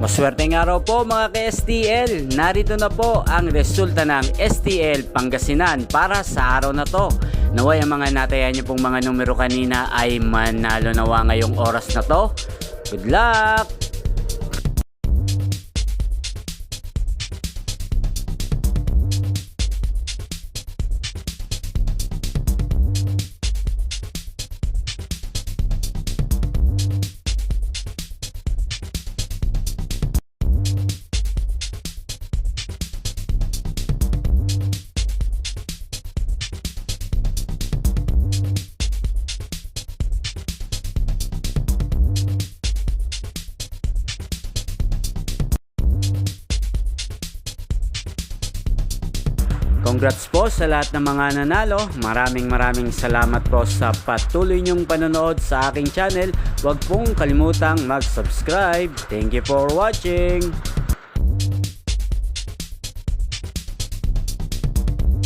Maswerteng araw po mga ka-STL. Narito na po ang resulta ng STL Pangasinan para sa araw na to. Naway ang mga natayan niyo pong mga numero kanina ay manalo nawa ngayong oras na to. Good luck! Congrats po sa lahat ng mga nanalo. Maraming salamat po sa patuloy niyong panonood sa aking channel. Huwag pong kalimutang mag-subscribe. Thank you for watching.